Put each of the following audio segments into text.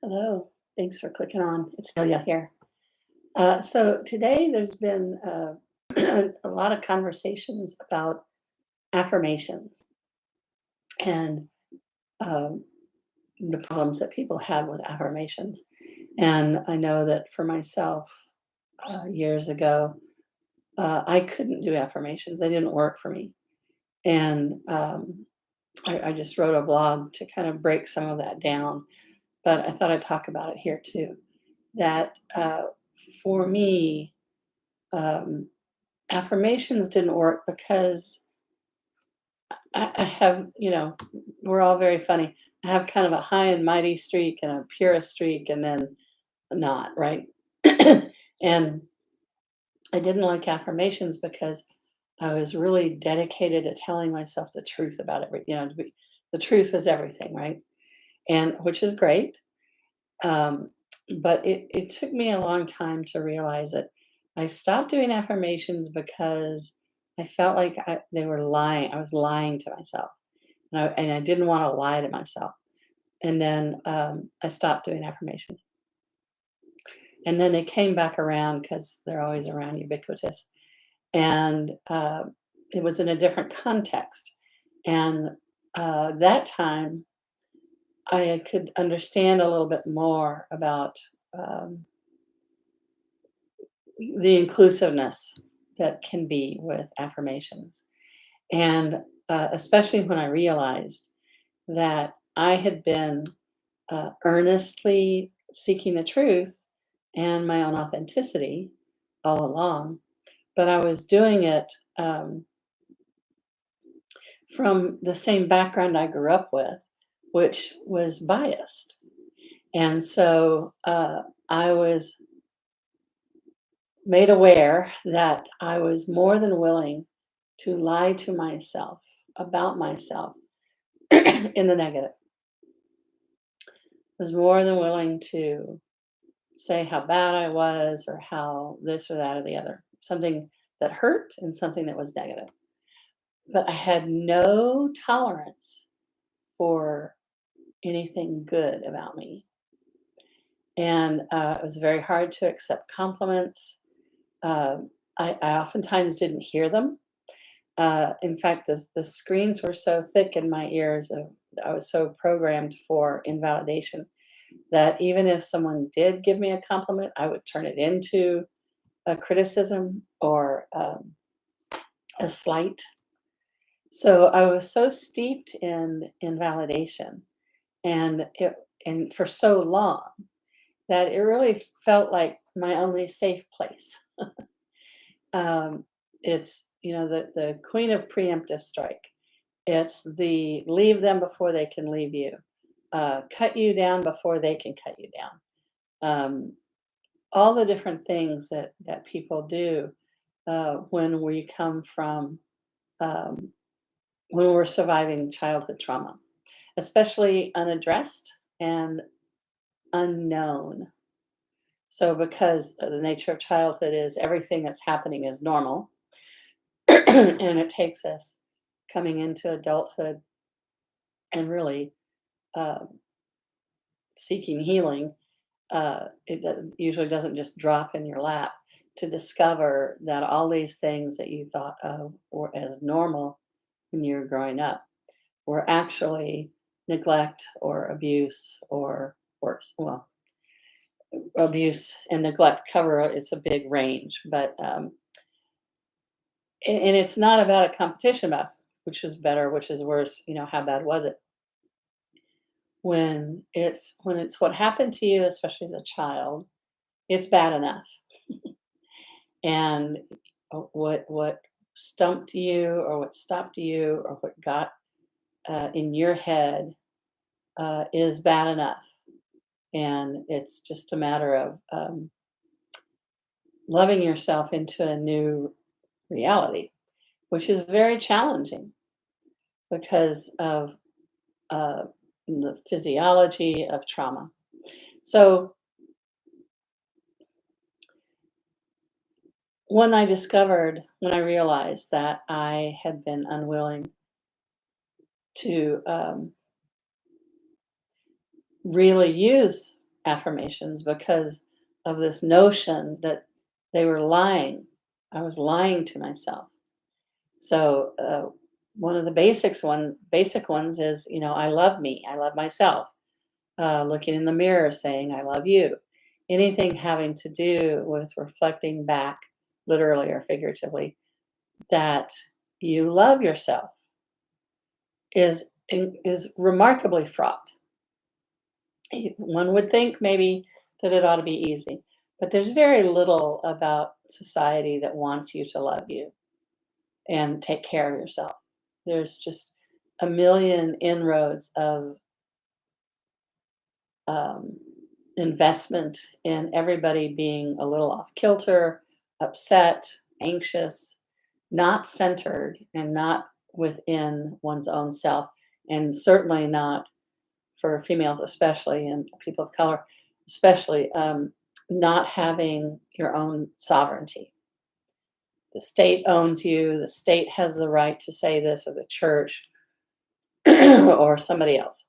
Hello, thanks for clicking on. It's Delia here. So today there's been a lot of conversations about affirmations and um, the problems that people have with affirmations. And I know that for myself, years ago, I couldn't do affirmations. They didn't work for me. And I just wrote a blog to kind of break some of that down. But I thought I'd talk about it here too. That for me, um, affirmations didn't work because I have, we're all very funny. I have kind of a high and mighty streak and a purist streak, and then not, right? And I didn't like affirmations because I was really dedicated to telling myself the truth about it. The truth is everything, right? And which is great. Um, but it took me a long time to realize that I stopped doing affirmations because I felt like they were lying. I was lying to myself, and I didn't want to lie to myself. And then I stopped doing affirmations, and then they came back around because they're always around, ubiquitous. And it was in a different context, and that time I could understand a little bit more about. Um, the inclusiveness that can be with affirmations. And especially when I realized that I had been earnestly seeking the truth and my own authenticity all along, but I was doing it from the same background I grew up with, which was biased. And so I was made aware that I was more than willing to lie to myself about myself in the negative. Was more than willing to say how bad I was or how this or that or the other, something that hurt and something that was negative. But I had no tolerance for anything good about me. And it was very hard to accept compliments. I oftentimes didn't hear them. In fact, the screens were so thick in my ears. I was so programmed for invalidation that even if someone did give me a compliment, I would turn it into a criticism or a slight. So I was so steeped in invalidation, and for so long that it really felt like my only safe place. Um, it's the queen of preemptive strike. It's the leave them before they can leave you, cut you down before they can cut you down. Um, all the different things that people do when we come from um, when we're surviving childhood trauma, especially unaddressed and unknown. So, because the nature of childhood is everything that's happening is normal, and it takes us coming into adulthood and really uh, seeking healing, usually doesn't just drop in your lap to discover that all these things that you thought of or as normal when you were growing up were actually neglect or abuse or worse. Well, abuse and neglect cover it's a big range, but and it's not about a competition about which is better, which is worse. How bad was it? When it's what happened to you, especially as a child, it's bad enough. And what stumped you or what stopped you or what got in your head is bad enough. And it's just a matter of loving yourself into a new reality, which is very challenging because of uh, the physiology of trauma. So when I realized that I had been unwilling to really use affirmations because of this notion that they were lying. I was lying to myself. So one of the basic ones is, I love me, I love myself. Looking in the mirror, saying I love you. Anything having to do with reflecting back, literally or figuratively, that you love yourself is remarkably fraught. One would think maybe that it ought to be easy, but there's very little about society that wants you to love you and take care of yourself. There's just a million inroads of um, investment in everybody being a little off kilter, upset, anxious, not centered, and not within one's own self, and certainly not for females, especially, and people of color, especially, not having your own sovereignty. The state owns you, the state has the right to say this, or the church, or somebody else.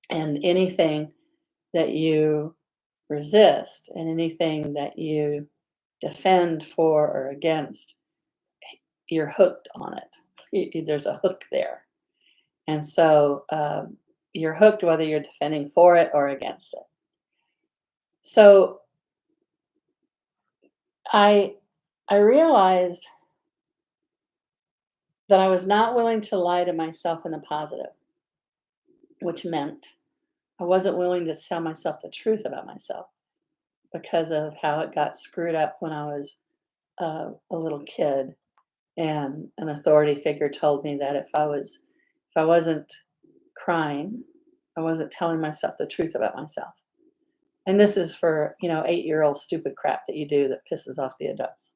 And anything that you resist and anything that you defend for or against, you're hooked on it. There's a hook there. And so you're hooked whether you're defending for it or against it. So I I realized that I was not willing to lie to myself in the positive, which meant I wasn't willing to tell myself the truth about myself because of how it got screwed up when I was a little kid, and an authority figure told me that if I wasn't crying, I wasn't telling myself the truth about myself. And this is for 8-year-old stupid crap that you do that pisses off the adults.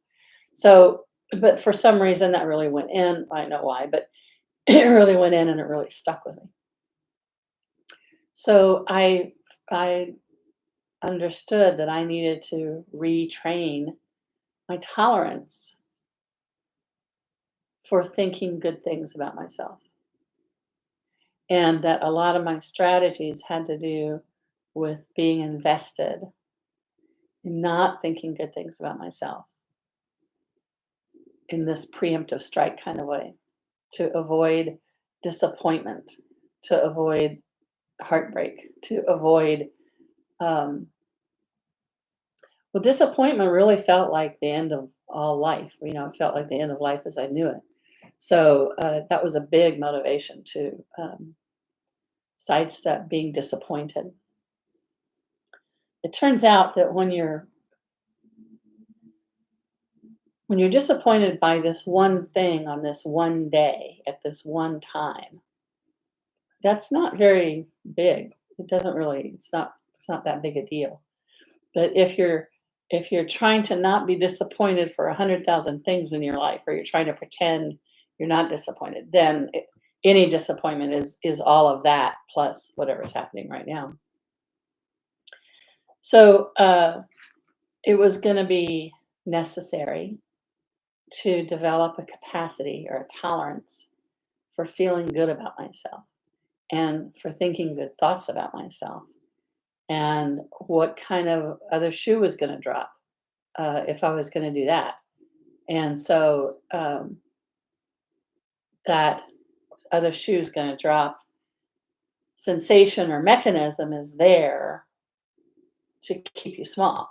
So, but for some reason that really went in. I don't know why, but it really went in and it really stuck with me. So I understood that I needed to retrain my tolerance for thinking good things about myself. And that a lot of my strategies had to do with being invested in not thinking good things about myself in this preemptive strike kind of way to avoid disappointment, to avoid heartbreak, to avoid, um, well, disappointment really felt like the end of all life. It felt like the end of life as I knew it. So that was a big motivation to sidestep being disappointed. It turns out that when you're disappointed by this one thing on this one day at this one time, that's not very big. It doesn't really. It's not that big a deal. But if you're trying to not be disappointed for 100,000 things in your life, or you're trying to pretend you're not disappointed, then any disappointment is all of that plus whatever's happening right now. So it was going to be necessary to develop a capacity or a tolerance for feeling good about myself and for thinking good thoughts about myself and what kind of other shoe was going to drop if I was going to do that. And so that other shoe is going to drop sensation or mechanism is there to keep you small.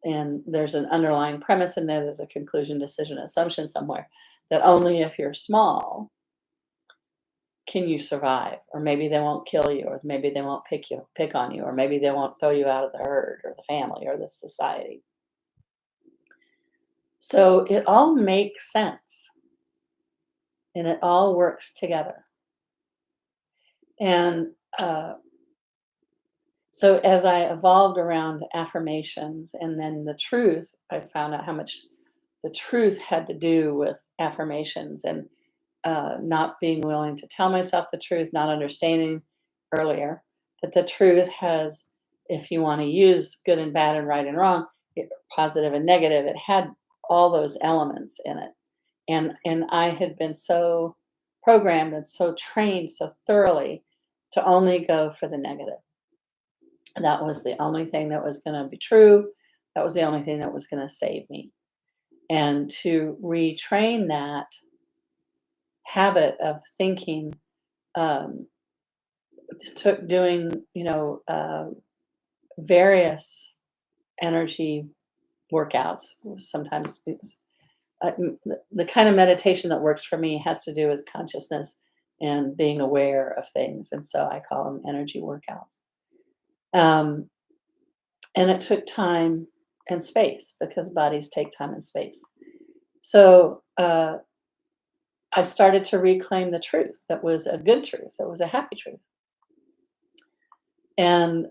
And there's an underlying premise in there, there's a conclusion, decision, assumption somewhere that only if you're small can you survive, or maybe they won't kill you, or maybe they won't pick on you, or maybe they won't throw you out of the herd or the family or the society. So it all makes sense and it all works together. And so as I evolved around affirmations and then the truth, I found out how much the truth had to do with affirmations and not being willing to tell myself the truth, not understanding earlier that the truth has, if you want to use good and bad and right and wrong, positive and negative, it had all those elements in it. And I had been so programmed and so trained so thoroughly to only go for the negative. That was the only thing that was going to be true. That was the only thing that was going to save me. And to retrain that habit of thinking, um, took doing, various energy workouts. Sometimes the kind of meditation that works for me has to do with consciousness and being aware of things. And so I call them energy workouts. Um, and it took time and space because bodies take time and space. So I started to reclaim the truth that was a good truth, that was a happy truth. And,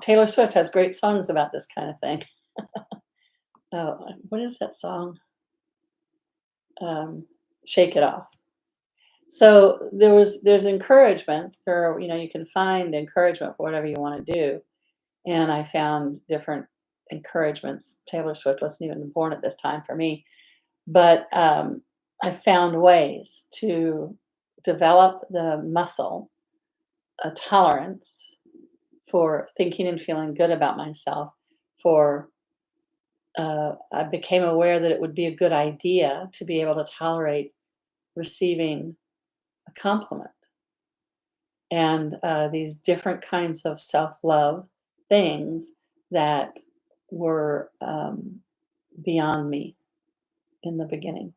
Taylor Swift has great songs about this kind of thing. Oh, what is that song? Shake It Off. So there's encouragement, or you can find encouragement for whatever you want to do. And I found different encouragements. Taylor Swift wasn't even born at this time for me, but I found ways to develop the muscle, a tolerance for thinking and feeling good about myself. For I became aware that it would be a good idea to be able to tolerate receiving a compliment, and these different kinds of self-love things that were beyond me in the beginning.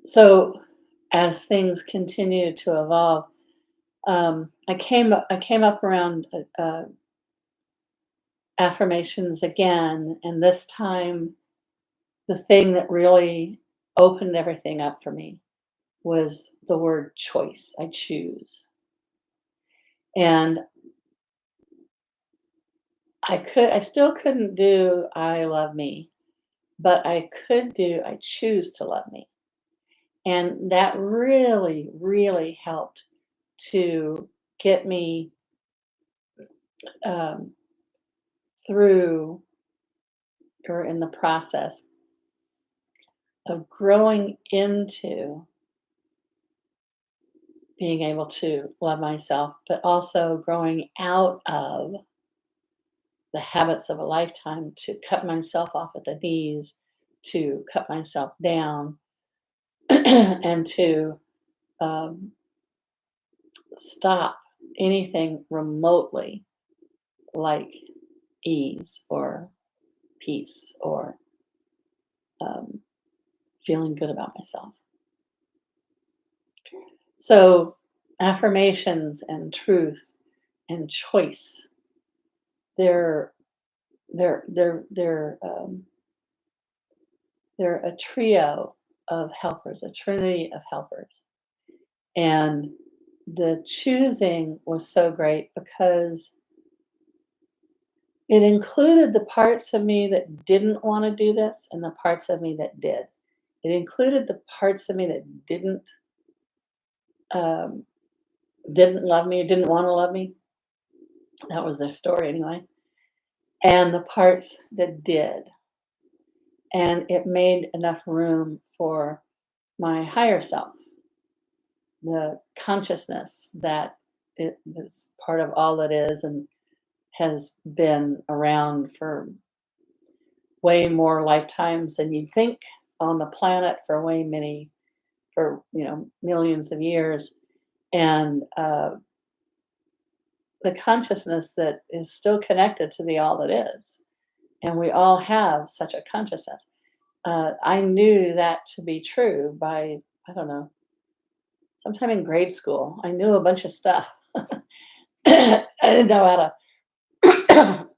So as things continued to evolve, I came up around affirmations again, and this time the thing that really opened everything up for me was the word choice. I choose. And I still couldn't do I love me, but I could do I choose to love me. And that really, really helped to get me um, through, or in the process of growing into being able to love myself, but also growing out of the habits of a lifetime to cut myself off at the knees, to cut myself down, and to um, stop anything remotely like ease or peace or um, feeling good about myself. So, affirmations and truth and choice, they're they're they're a trio of helpers, a trinity of helpers. And the choosing was so great because it included the parts of me that didn't want to do this and the parts of me that did. It included the parts of me that um, didn't love me, or didn't want to love me. That was their story anyway. And the parts that did. And it made enough room for my higher self, the consciousness that it is part of all that is and has been around for way more lifetimes than you'd think on the planet, for way many, for millions of years. And the consciousness that is still connected to the all that is, and we all have such a consciousness. I knew that to be true by, I don't know, sometime in grade school. I knew a bunch of stuff. I didn't know how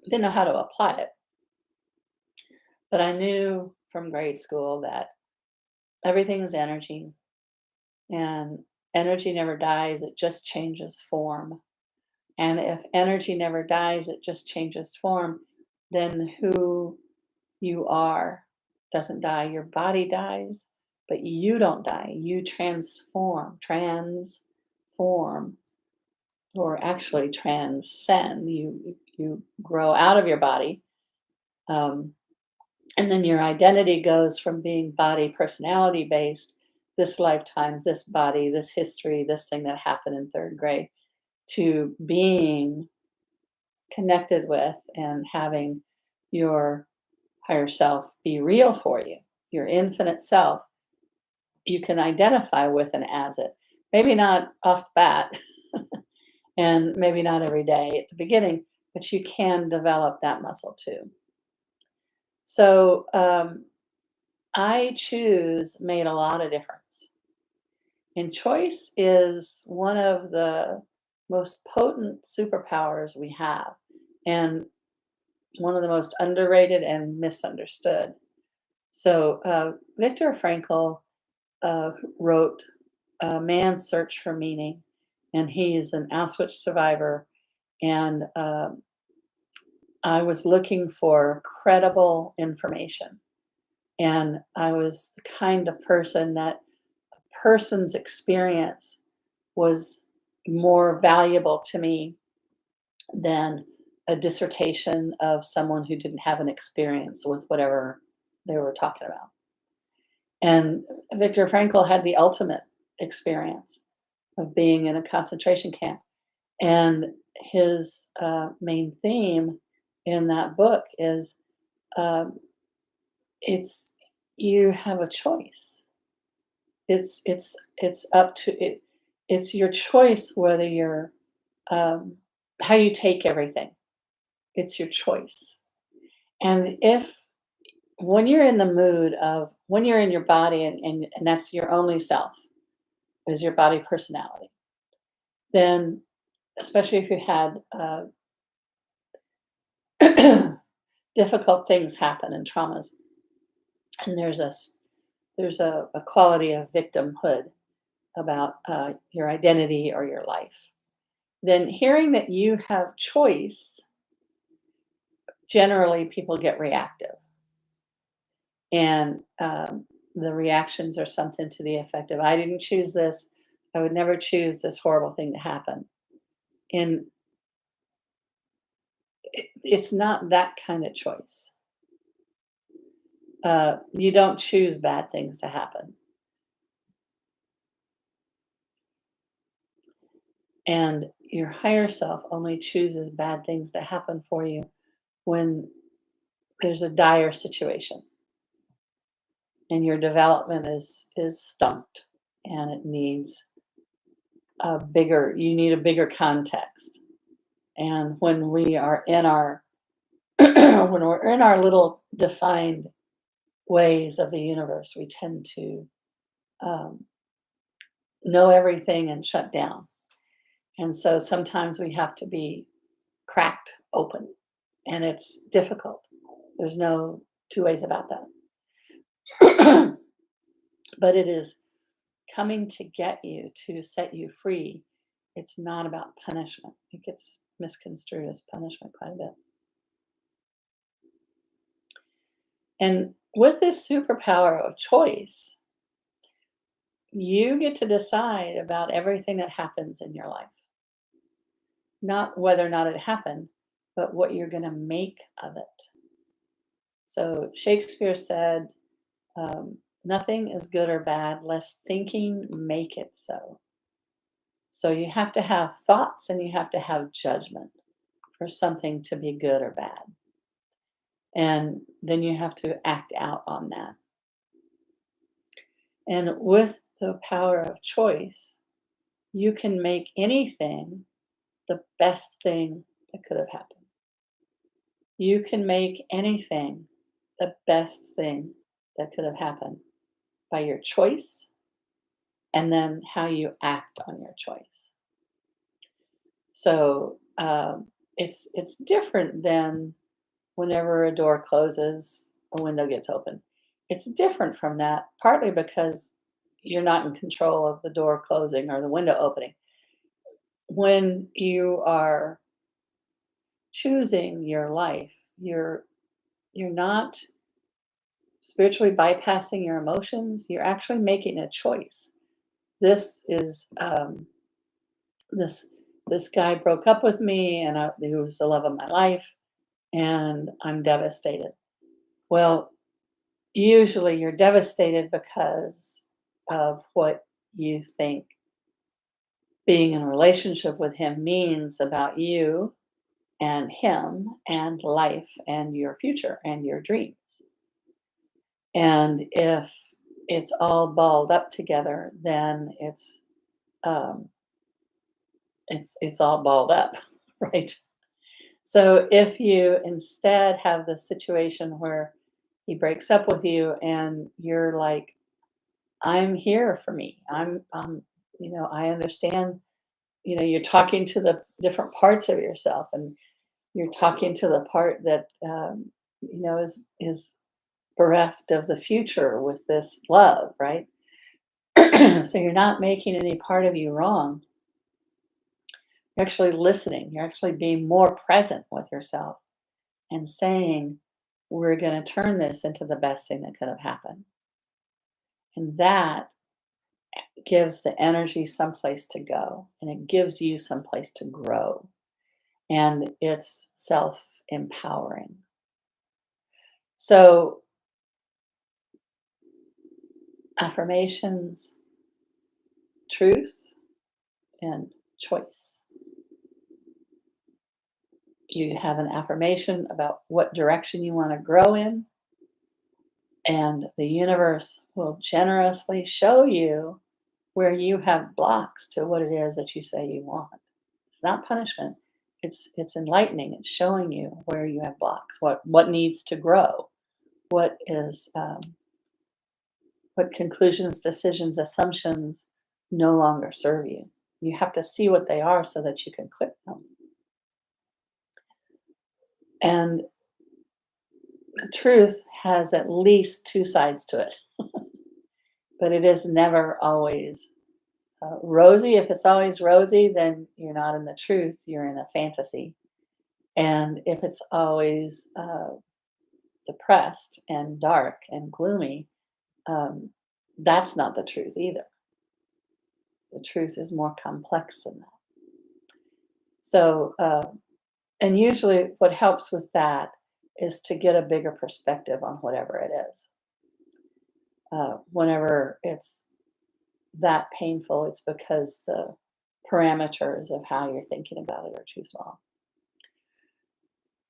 didn't know how to apply it, but I knew from grade school that everything is energy, and energy never dies, it just changes form. And if energy never dies, it just changes form, then who you are doesn't die. Your body dies, but you don't die. You transform, or actually transcend. You grow out of your body, um, and then your identity goes from being body personality based, this lifetime, this body, this history, this thing that happened in third grade, to being connected with and having your higher self be real for you, your infinite self, you can identify with and as it. Maybe not off the bat, and maybe not every day at the beginning, but you can develop that muscle too. So, I choose made a lot of difference. And choice is one of the most potent superpowers we have, and one of the most underrated and misunderstood. So, Viktor Frankl wrote A Man's Search for Meaning, and he's an Auschwitz survivor. And I was looking for credible information. And I was the kind of person that a person's experience was more valuable to me than a dissertation of someone who didn't have an experience with whatever they were talking about. And Viktor Frankl had the ultimate experience of being in a concentration camp. And his main theme in that book is um, it's you have a choice. It's up to it. It's your choice whether you're um, how you take everything. It's your choice. And if when you're in the mood of when you're in your body and that's your only self is your body personality, then especially if you had difficult things happen and traumas, and there's a quality of victimhood about your identity or your life, then hearing that you have choice, generally people get reactive. And the reactions are something to the effect of, I didn't choose this. I would never choose this horrible thing to happen. And it's not that kind of choice. You don't choose bad things to happen. And your higher self only chooses bad things to happen for you when there's a dire situation and your development is stumped and it needs you need a bigger context. And when we are in our when we're in our little defined ways of the universe, we tend to um, know everything and shut down. And so sometimes we have to be cracked open, and it's difficult. There's no two ways about that. But it is coming to get you to set you free. It's not about punishment. It gets misconstrued as punishment quite a bit. And with this superpower of choice, you get to decide about everything that happens in your life. Not whether or not it happened, but what you're going to make of it. So Shakespeare said, nothing is good or bad, lest thinking make it so. So you have to have thoughts and you have to have judgment for something to be good or bad. And then you have to act out on that. And with the power of choice, you can make anything the best thing that could have happened. You can make anything the best thing that could have happened by your choice and then how you act on your choice. So it's different than whenever a door closes, a window gets open. It's different from that, partly because you're not in control of the door closing or the window opening. When you are choosing your life, you're not spiritually bypassing your emotions. You're actually making a choice. This is this this guy broke up with me, and he was the love of my life, and I'm devastated. Well, usually you're devastated because of what you think being in a relationship with him means about you and him and life and your future and your dreams. And if it's all balled up together, then um, it's all balled up, right? So if you instead have the situation where he breaks up with you and you're like, I'm here for me. I understand, you're talking to the different parts of yourself, and you're talking to the part that, is bereft of the future with this love, right? So you're not making any part of you wrong. You're actually listening. You're actually being more present with yourself and saying, we're going to turn this into the best thing that could have happened. And that gives the energy someplace to go, and it gives you someplace to grow. And it's self empowering. So, affirmations, truth, and choice. You have an affirmation about what direction you want to grow in, and the universe will generously show you where you have blocks to what it is that you say you want. It's not punishment. It's enlightening. It's showing you where you have blocks, what needs to grow, what conclusions, decisions, assumptions no longer serve you. You have to see what they are so that you can click them. And the truth has at least two sides to it, but it is never always rosy. If it's always rosy, then you're not in the truth, you're in a fantasy. And if it's always depressed and dark and gloomy, um, that's not the truth either. The truth is more complex than that. So, and usually what helps with that is to get a bigger perspective on whatever it is. Whenever it's that painful, it's because the parameters of how you're thinking about it are too small.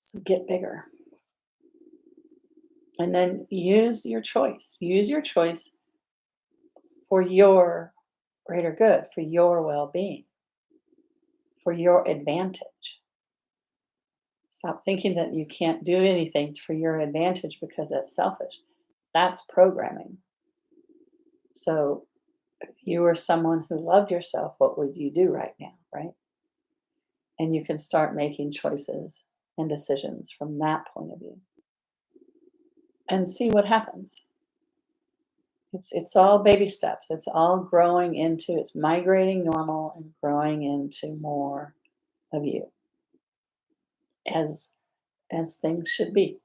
So get bigger. And then use your choice. Use your choice for your greater good, for your well being, for your advantage. Stop thinking that you can't do anything for your advantage because that's selfish. That's programming. So, if you were someone who loved yourself, what would you do right now, right? And you can start making choices and decisions from that point of view and see what happens. It's all baby steps. It's all growing into, it's migrating normal and growing into more of you as as things should be.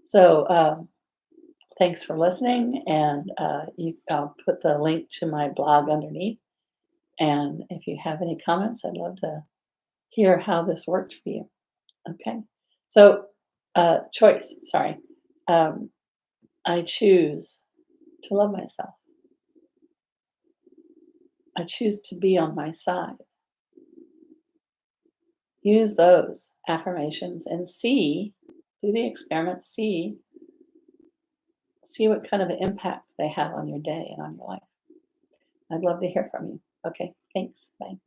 So thanks for listening, and I'll put the link to my blog underneath. And if you have any comments, I'd love to hear how this worked for you. Okay. So choice. Sorry. Um, I choose to love myself. I choose to be on my side. Use those affirmations and do the experiment, see what kind of an impact they have on your day and on your life. I'd love to hear from you. Okay, thanks. Bye.